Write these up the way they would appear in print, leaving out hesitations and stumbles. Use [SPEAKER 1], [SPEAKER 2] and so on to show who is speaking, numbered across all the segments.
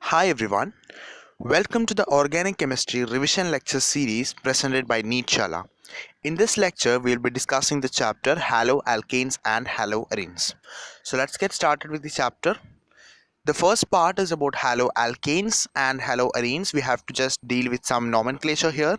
[SPEAKER 1] Hi everyone, welcome to the Organic Chemistry Revision Lecture Series presented by NEETshala. In this lecture, we will be discussing the chapter Haloalkanes and Haloarenes. So let's get started with the chapter. The first part is about haloalkanes and haloarenes. We have to just deal with some nomenclature here.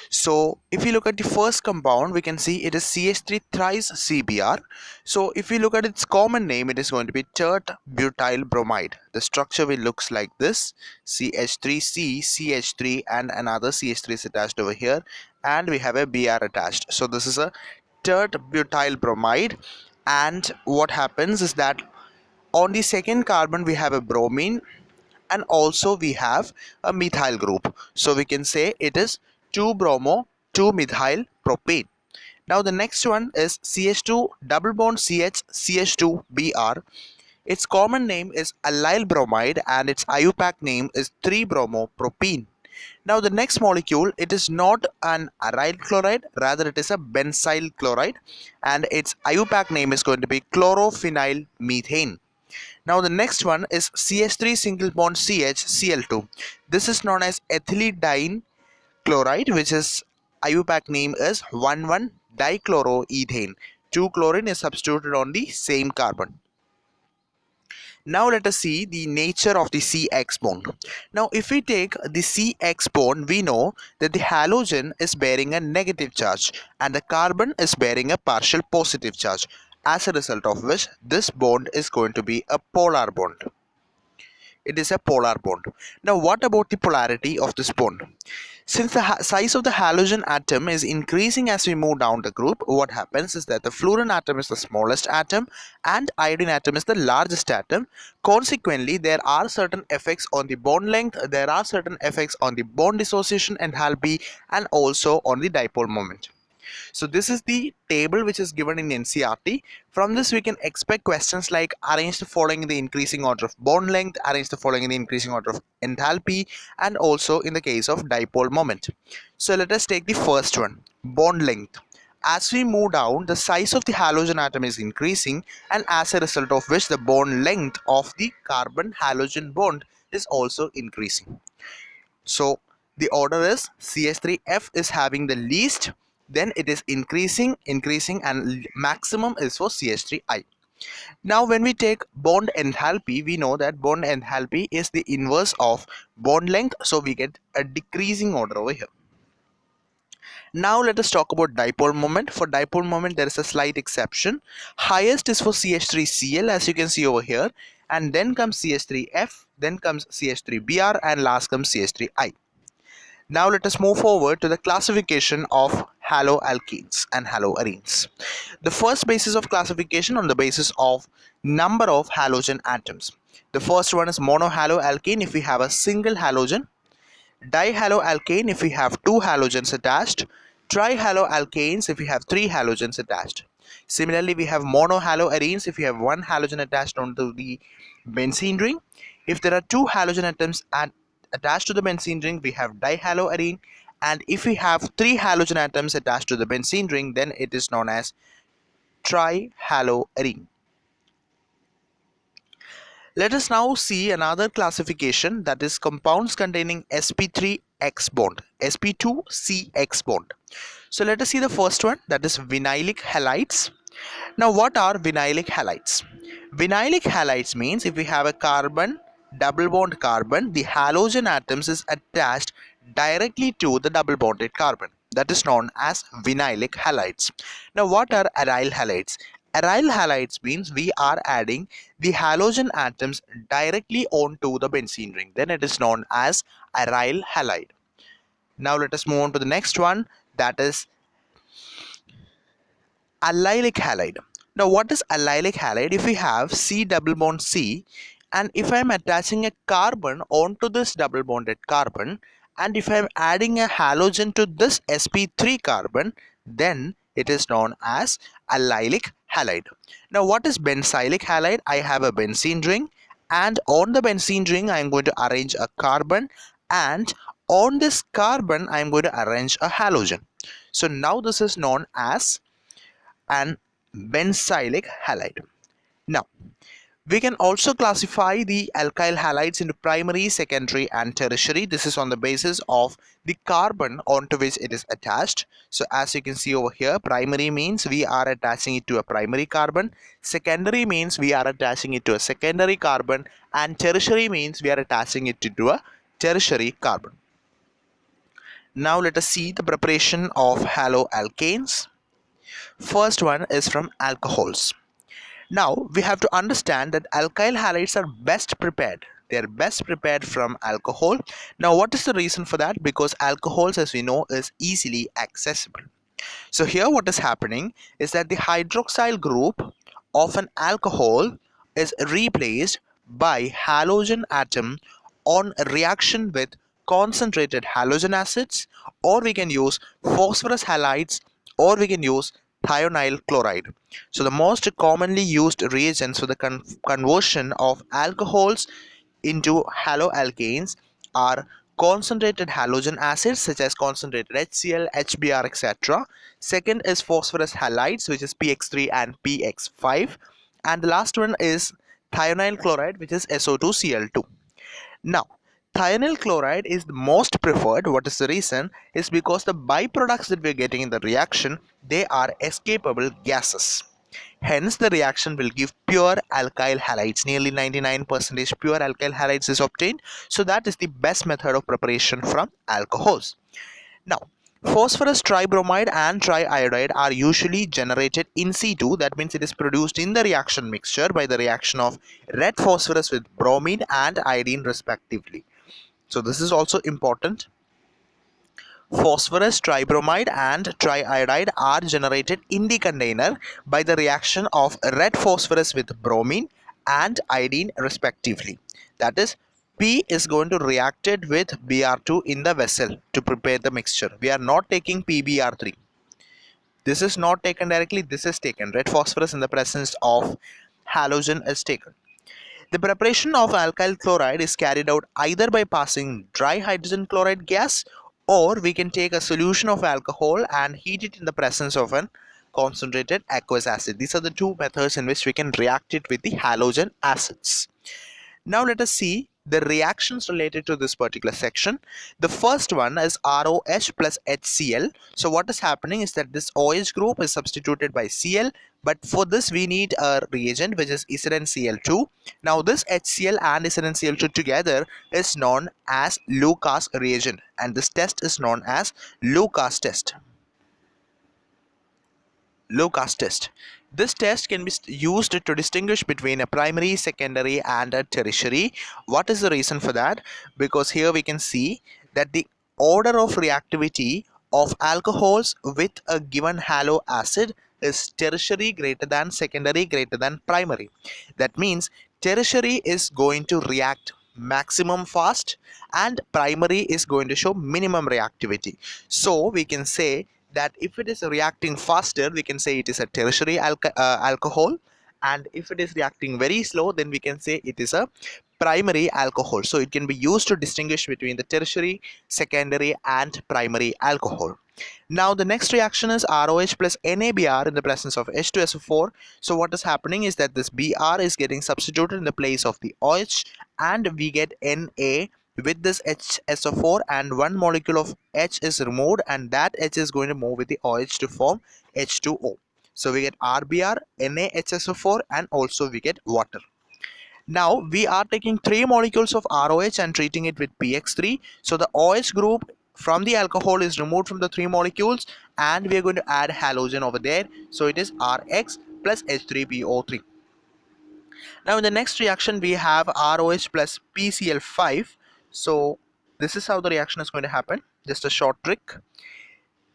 [SPEAKER 1] So if you look at the first compound, we can see it is CH3 thrice CBr. So if we look at its common name, it is going to be tert butyl bromide. The structure will looks like this: CH3C, CH3, and another CH3 is attached over here, and we have a Br attached. So this is a tert butyl bromide. And what happens is that on the second carbon we have a bromine, and also we have a methyl group. So we can say it is 2-bromo 2-methyl propane. Now the next one is CH2 double bond CH CH2Br. Its common name is allyl bromide and its IUPAC name is 3-bromo propene. Now the next molecule, it is not an aryl chloride, rather it is a benzyl chloride, and its IUPAC name is going to be chlorophenyl methane. Now the next one is CH3 single bond CH Cl2. This is known as ethylene chloride, which is IUPAC name is 1,1-dichloroethane. 2 chlorine is substituted on the same carbon. Now let us see the nature of the CX bond. Now if we take the CX bond, we know that the halogen is bearing a negative charge and the carbon is bearing a partial positive charge, as a result of which this bond is going to be a polar bond. It is a polar bond. Now what about the polarity of this bond? Since the size of the halogen atom is increasing as we move down the group, what happens is that the fluorine atom is the smallest atom and iodine atom is the largest atom. Consequently, there are certain effects on the bond length, there are certain effects on the bond dissociation enthalpy, and also on the dipole moment. So this is the table which is given in NCERT. From this we can expect questions like arrange the following in the increasing order of bond length, arrange the following in the increasing order of enthalpy, and also in the case of dipole moment. So let us take the first one, bond length. As we move down, the size of the halogen atom is increasing, and as a result of which the bond length of the carbon halogen bond is also increasing. So the order is CH3F is having the least, then it is increasing, and maximum is for CH3I. Now when we take bond enthalpy, we know that bond enthalpy is the inverse of bond length, so we get a decreasing order over here. Now let us talk about dipole moment. For dipole moment, there is a slight exception. Highest is for CH3Cl, as you can see over here, and then comes CH3F, then comes CH3Br, and last comes CH3I. Now let us move forward to the classification of haloalkanes and haloarenes. The first basis of classification on the basis of number of halogen atoms. The first one is monohaloalkane if we have a single halogen, dihaloalkane if we have two halogens attached, trihaloalkanes if we have three halogens attached. Similarly, we have monohaloarenes if we have one halogen attached onto the benzene ring. If there are two halogen atoms attached to the benzene ring, we have dihaloarene, and if we have three halogen atoms attached to the benzene ring, then it is known as trihaloarene. Let us now see another classification, that is compounds containing sp3x bond, sp2cx bond. So let us see the first one, that is vinylic halides. Now what are vinylic halides? Vinylic halides means if we have a carbon, double bond carbon, the halogen atoms is attached directly to the double bonded carbon. That is known as vinylic halides. Now what are aryl halides? Aryl halides means we are adding the halogen atoms directly onto the benzene ring. Then it is known as aryl halide. Now let us move on to the next one, that is allylic halide. Now what is allylic halide? If we have C double bond C, and if I am attaching a carbon onto this double bonded carbon, and if I am adding a halogen to this sp3 carbon, then it is known as allylic halide. Now what is benzylic halide? I have a benzene ring, and on the benzene ring I am going to arrange a carbon, and on this carbon I am going to arrange a halogen. So now this is known as an benzylic halide. Now We can also classify the alkyl halides into primary, secondary, and tertiary. This is on the basis of the carbon onto which it is attached. So as you can see over here, primary means we are attaching it to a primary carbon, secondary means we are attaching it to a secondary carbon, and tertiary means we are attaching it to a tertiary carbon. Now let us see the preparation of haloalkanes. First one is from alcohols. Now we have to understand that alkyl halides are best prepared. They are best prepared from alcohol. Now what is the reason for that? Because alcohols, as we know, is easily accessible. So here what is happening is that the hydroxyl group of an alcohol is replaced by halogen atom on reaction with concentrated halogen acids, or we can use phosphorus halides, or we can use thionyl chloride. So the most commonly used reagents for the conversion of alcohols into haloalkanes are concentrated halogen acids such as concentrated HCl, HBr, etc. Second is phosphorus halides, which is PX3 and PX5. And the last one is thionyl chloride, which is SO2Cl2. Now, thionyl chloride is the most preferred. What is the reason? Is because the byproducts that we are getting in the reaction, they are escapable gases. Hence, the reaction will give pure alkyl halides. Nearly 99% pure alkyl halides is obtained. So that is the best method of preparation from alcohols. Now, phosphorus tribromide and triiodide are usually generated in situ. That means it is produced in the reaction mixture by the reaction of red phosphorus with bromine and iodine respectively. So this is also important. Phosphorus tribromide and triiodide are generated in the container by the reaction of red phosphorus with bromine and iodine respectively. That is, P is going to react it with Br2 in the vessel to prepare the mixture. We are not taking PBr3. This is not taken directly, this is taken. Red phosphorus in the presence of halogen is taken. The preparation of alkyl chloride is carried out either by passing dry hydrogen chloride gas, or we can take a solution of alcohol and heat it in the presence of an concentrated aqueous acid. These are the two methods in which we can react it with the halogen acids. Now let us see the reactions related to this particular section. The first one is ROH plus HCl. So what is happening is that this OH group is substituted by Cl, but for this we need a reagent which is ZnCl2. Now this HCl and ZnCl2 together is known as Lucas reagent, and this test is known as Lucas test. Lucas test. This test can be used to distinguish between a primary, secondary, and a tertiary. What is the reason for that? Because here we can see that the order of reactivity of alcohols with a given halo acid is tertiary greater than secondary greater than primary. That means tertiary is going to react maximum fast and primary is going to show minimum reactivity. So we can say that if it is reacting faster, we can say it is a tertiary alcohol, and if it is reacting very slow, then we can say it is a primary alcohol. So it can be used to distinguish between the tertiary, secondary, and primary alcohol. Now the next reaction is ROH plus NaBr in the presence of H2SO4. So what is happening is that this Br is getting substituted in the place of the OH, and we get Na with this HSO4, and one molecule of H is removed, and that H is going to move with the OH to form H2O. So we get RBr, NaHSO4, and also we get water. Now we are taking 3 molecules of ROH and treating it with PX3. So the OH group from the alcohol is removed from the 3 molecules, and we are going to add halogen over there. So it is RX plus H3PO3. Now in the next reaction we have ROH plus PCl5. So this is how the reaction is going to happen. Just a short trick.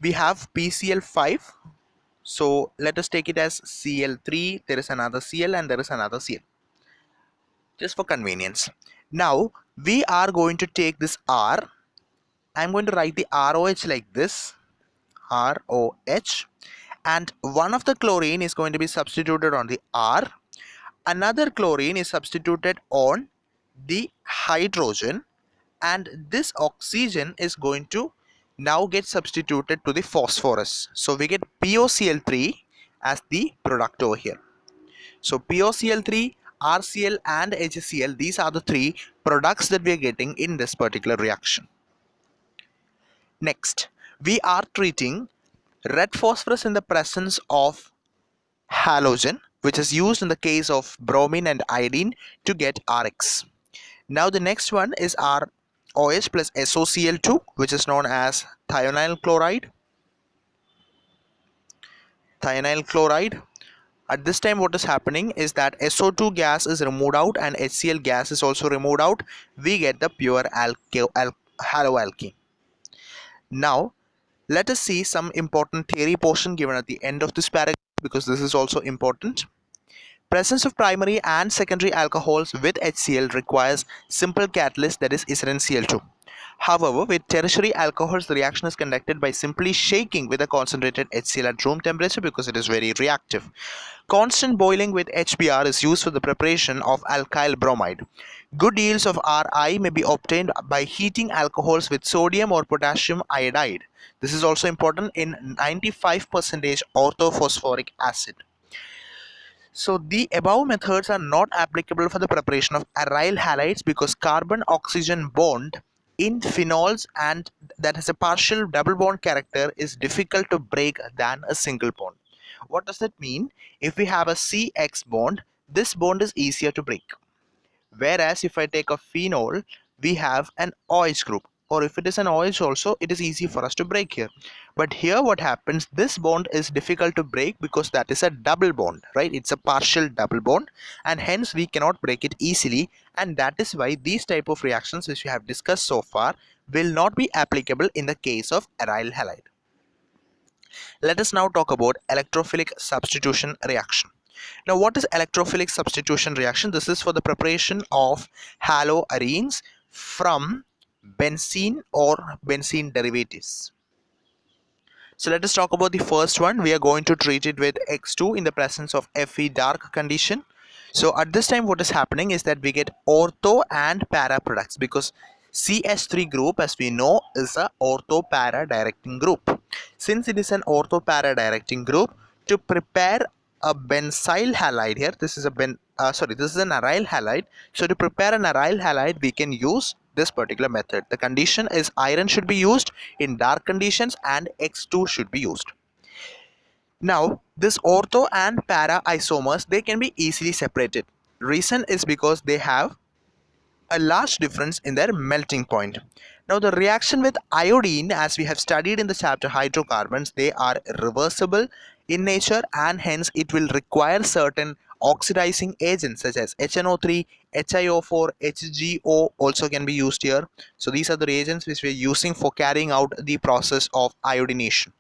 [SPEAKER 1] We have PCl5. So let us take it as Cl3. There is another Cl and there is another Cl, just for convenience. Now we are going to take this R. I'm going to write the ROH like this, ROH, and one of the chlorine is going to be substituted on the R. Another chlorine is substituted on the hydrogen, and this oxygen is going to now get substituted to the phosphorus. So we get POCl3 as the product over here. So POCl3, RCl and HCl, these are the three products that we are getting in this particular reaction. Next, we are treating red phosphorus in the presence of halogen, which is used in the case of bromine and iodine to get RX. Now the next one is our OH plus SOCl2, which is known as thionyl chloride. Thionyl chloride. At this time, what is happening is that SO2 gas is removed out and HCl gas is also removed out. We get the pure haloalkane. Now, let us see some important theory portion given at the end of this paragraph, because this is also important. Presence of primary and secondary alcohols with HCl requires simple catalyst, that is NEETshala. However, with tertiary alcohols, the reaction is conducted by simply shaking with a concentrated HCl at room temperature because it is very reactive. Constant boiling with HBr is used for the preparation of alkyl bromide. Good yields of Ri may be obtained by heating alcohols with sodium or potassium iodide. This is also important in 95% orthophosphoric acid. So the above methods are not applicable for the preparation of aryl halides because carbon-oxygen bond in phenols and that has a partial double bond character is difficult to break than a single bond. What does that mean? If we have a CX bond, this bond is easier to break. Whereas if I take a phenol, we have an OH group, or if it is an OH also, it is easy for us to break here. But here what happens, this bond is difficult to break because that is a double bond, right? It's a partial double bond and hence we cannot break it easily, and that is why these type of reactions which we have discussed so far will not be applicable in the case of aryl halide. Let us now talk about electrophilic substitution reaction. Now, what is electrophilic substitution reaction? This is for the preparation of haloarenes from benzene or benzene derivatives. So let us talk about the first one. We are going to treat it with X2 in the presence of Fe dark condition. So at this time what is happening is that we get ortho and para products because CH3 group, as we know, is a ortho para directing group. Since it is an ortho para directing group, to prepare a benzyl halide here, this is an aryl halide. So to prepare an aryl halide, we can use this particular method. The condition is iron should be used in dark conditions and X2 should be used. Now, this ortho and para isomers, they can be easily separated. Reason is because they have a large difference in their melting point. Now, the reaction with iodine, as we have studied in the chapter hydrocarbons, they are reversible in nature and hence it will require certain oxidizing agents such as HNO3, HiO4, HgO also can be used here. So these are the reagents which we are using for carrying out the process of iodination.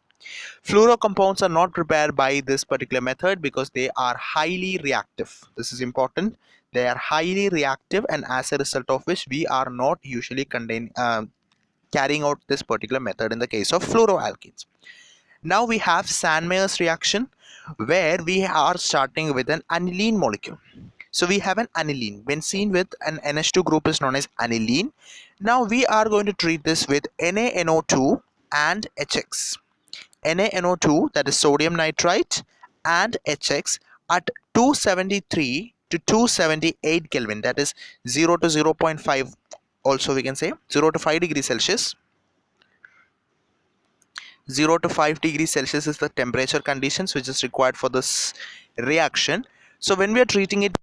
[SPEAKER 1] Fluoro compounds are not prepared by this particular method because they are highly reactive. This is important. They are highly reactive, and as a result of which we are not usually carrying out this particular method in the case of fluoroalkenes. Now we have Sandmeyer's reaction where we are starting with an aniline molecule. So we have an aniline. Benzene with an NH2 group is known as aniline. Now we are going to treat this with NaNO2 and HX. NaNO2, that is sodium nitrite, and HX at 273 to 278 Kelvin, that is 0 to 0.5, also we can say 0 to 5 degrees Celsius. 0 to 5 degrees Celsius is the temperature conditions which is required for this reaction. So when we are treating it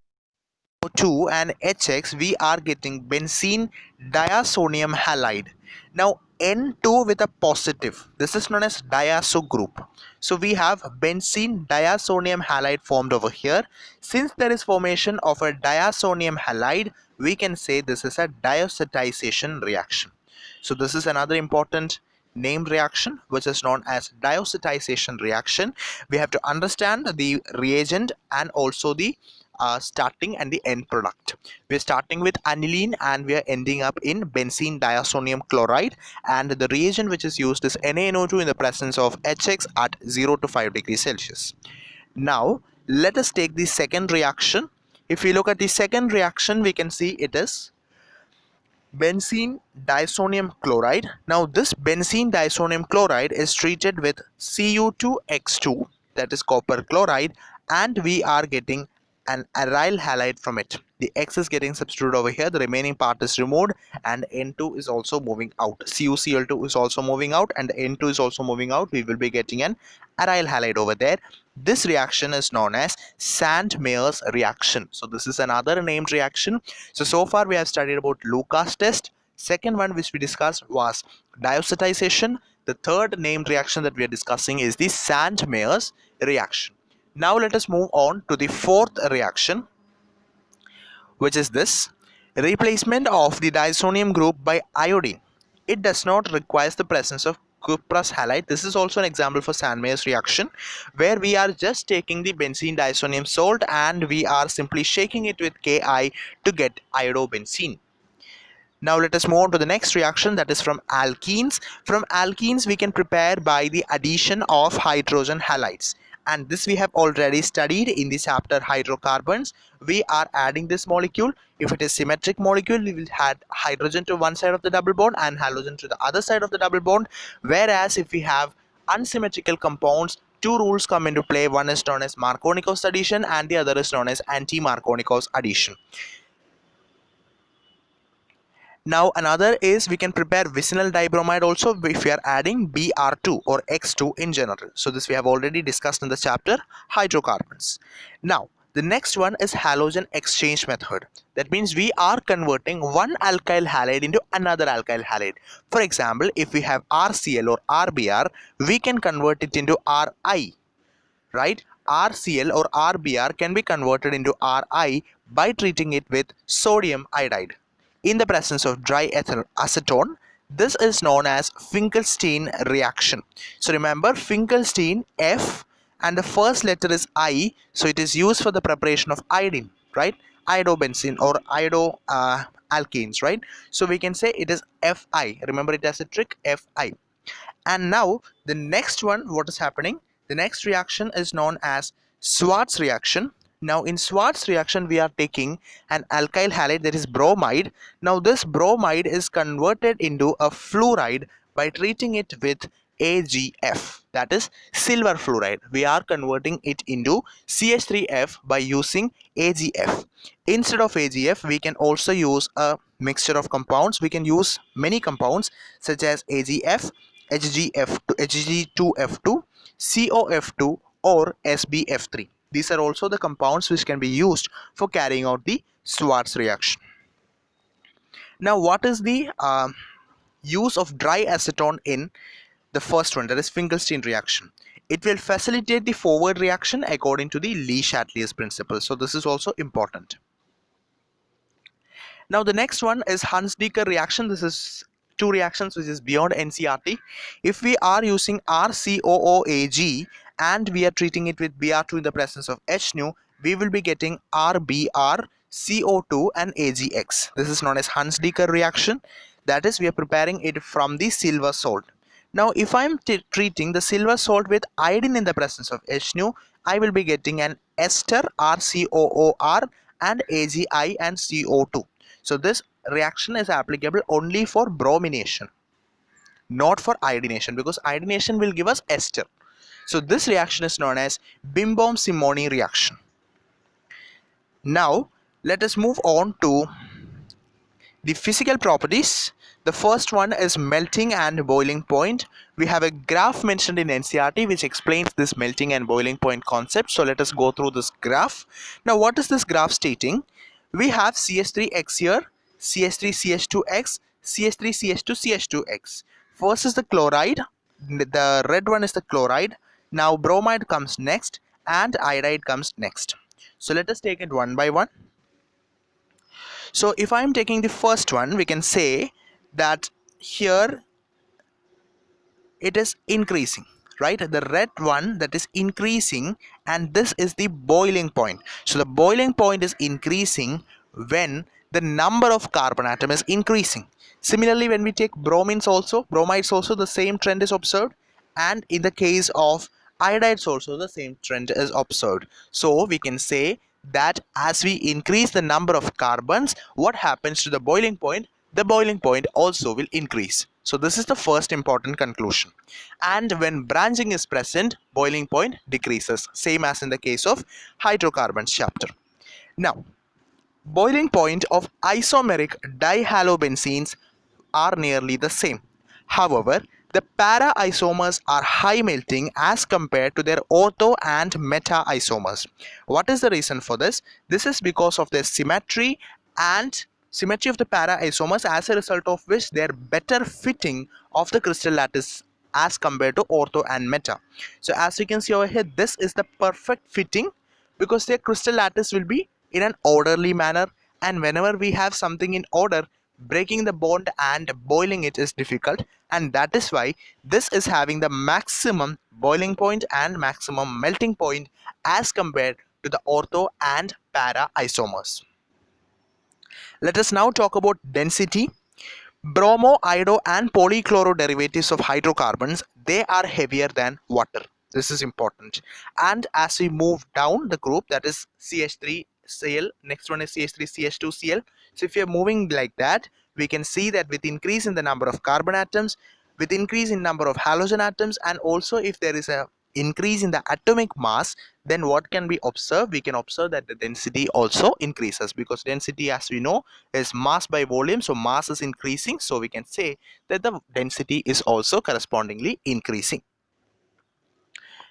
[SPEAKER 1] 2 and HX, we are getting benzene diazonium halide. Now N2 with a positive, this is known as diazo group. So we have benzene diazonium halide formed over here. Since there is formation of a diazonium halide, we can say this is a diazotization reaction. So this is another important named reaction which is known as diazotization reaction. We have to understand the reagent and also the starting and the end product. We are starting with aniline and we are ending up in benzene diazonium chloride, and the reagent which is used is NaNO2 in the presence of HX at 0 to 5 degrees Celsius. Now let us take the second reaction. If we look at the second reaction, we can see it is benzene diazonium chloride. Now this benzene diazonium chloride is treated with Cu2X2, that is copper chloride, and we are getting an aryl halide from it. The X is getting substituted over here, the remaining part is removed, and N2 is also moving out. CuCl2 is also moving out, and N2 is also moving out. We will be getting an aryl halide over there. This reaction is known as Sandmeyer's reaction. So this is another named reaction. So far we have studied about Lucas test. Second one which we discussed was diazotization. The third named reaction that we are discussing is the Sandmeyer's reaction. Now let us move on to the fourth reaction, which is this: replacement of the diazonium group by iodine. It does not require the presence of cuprous halide. This is also an example for Sandmeyer's reaction, where we are just taking the benzene diazonium salt and we are simply shaking it with Ki to get iodobenzene. Now let us move on to the next reaction, that is from alkenes. From alkenes we can prepare by the addition of hydrogen halides, and this we have already studied in the chapter hydrocarbons. We are adding this molecule. If it is symmetric molecule, we will add hydrogen to one side of the double bond and halogen to the other side of the double bond, whereas if we have unsymmetrical compounds, two rules come into play. One is known as Markovnikov's addition and the other is known as anti-Markovnikov's addition. Now another is we can prepare vicinal dibromide also if we are adding Br2 or X2 in general. So this we have already discussed in the chapter hydrocarbons. Now the next one is halogen exchange method. That means we are converting one alkyl halide into another alkyl halide. For example, if we have RCl or RBr, we can convert it into Ri, right? RCl or RBr can be converted into Ri by treating it with sodium iodide in the presence of dry ethyl acetone. This is known as Finkelstein reaction. So remember, Finkelstein, F, and the first letter is I, so it is used for the preparation of iodine, right? Iodobenzene or alkenes, right? So we can say it is Fi. Remember it as a trick, Fi. And now the next one, what is happening? The next reaction is known as Schwarz reaction. Now in Schwarz reaction we are taking an alkyl halide, that is bromide. Now this bromide is converted into a fluoride by treating it with AgF, that is silver fluoride. We are converting it into CH3F by using AgF. Instead of AgF we can also use a mixture of compounds. We can use many compounds such as AgF, HgF2, Hg2F2, COF2 or SbF3. These are also the compounds which can be used for carrying out the Schwarz reaction. Now what is the use of dry acetone in the first one, that is Finkelstein reaction? It will facilitate the forward reaction according to the Le Chatelier's principle. So this is also important. Now the next one is Hunsaker reaction. This is two reactions which is beyond NCERT. If we are using RCOOAg and we are treating it with Br2 in the presence of HNu, we will be getting RBr, CO2 and AgX. This is known as Hunsaker reaction. That is, we are preparing it from the silver salt. Now if I am treating the silver salt with iodine in the presence of HNu, I will be getting an ester, RCOOR and AgI and CO2. So this reaction is applicable only for bromination, not for iodination, because iodination will give us ester. So this reaction is known as Bimbom-Simony reaction. Now let us move on to the physical properties. The first one is melting and boiling point. We have a graph mentioned in NCERT which explains this melting and boiling point concept. So let us go through this graph. Now what is this graph stating? We have CH3X here, CH3CH2X, CH3CH2CH2X. First is the chloride, the red one is the chloride. Now bromide comes next and iodide comes next. So let us take it one by one. So if I am taking the first one, we can say that here it is increasing, right? The red one, that is increasing, and this is the boiling point. So the boiling point is increasing when the number of carbon atom is increasing. Similarly, when we take bromides also, the same trend is observed, and in the case of iodides also the same trend is observed. So we can say that as we increase the number of carbons, what happens to the boiling point? The boiling point also will increase. So this is the first important conclusion. And when branching is present, boiling point decreases, same as in the case of hydrocarbons chapter. Now, boiling point of isomeric dihalobenzenes are nearly the same. However, the para isomers are high melting as compared to their ortho and meta isomers. What is the reason for this? This is because of their symmetry and symmetry of the para isomers, as a result of which they are better fitting of the crystal lattice as compared to ortho and meta. So as you can see over here, this is the perfect fitting because their crystal lattice will be in an orderly manner, and whenever we have something in order, breaking the bond and boiling it is difficult, and that is why this is having the maximum boiling point and maximum melting point as compared to the ortho and para isomers. Let us now talk about density. Bromo, iodo, and polychloro derivatives of hydrocarbons, they are heavier than water. This is important. And as we move down the group, that is CH3Cl, next one is CH3CH2Cl. So if you're moving like that, we can see that with increase in the number of carbon atoms, with increase in number of halogen atoms, and also if there is a increase in the atomic mass, then what can be observed? We can observe that the density also increases, because density, as we know, is mass by volume. So mass is increasing, so we can say that the density is also correspondingly increasing.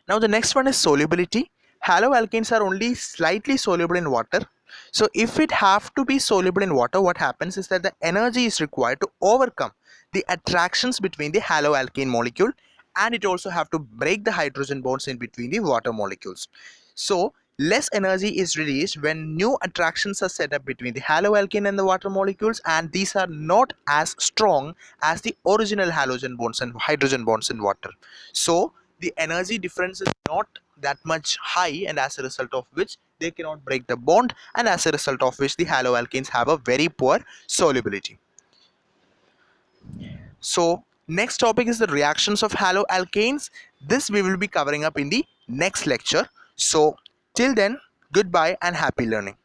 [SPEAKER 1] Now the next one is solubility. Haloalkanes are only slightly soluble in water. So if it have to be soluble in water, what happens is that the energy is required to overcome the attractions between the haloalkane molecule, and it also have to break the hydrogen bonds in between the water molecules. So less energy is released when new attractions are set up between the haloalkane and the water molecules, and these are not as strong as the original halogen bonds and hydrogen bonds in water. So the energy difference is not that much high, and as a result of which they cannot break the bond, and as a result of which the haloalkanes have a very poor solubility. So next topic is the reactions of haloalkanes. This we will be covering up in the next lecture. So till then, goodbye and happy learning.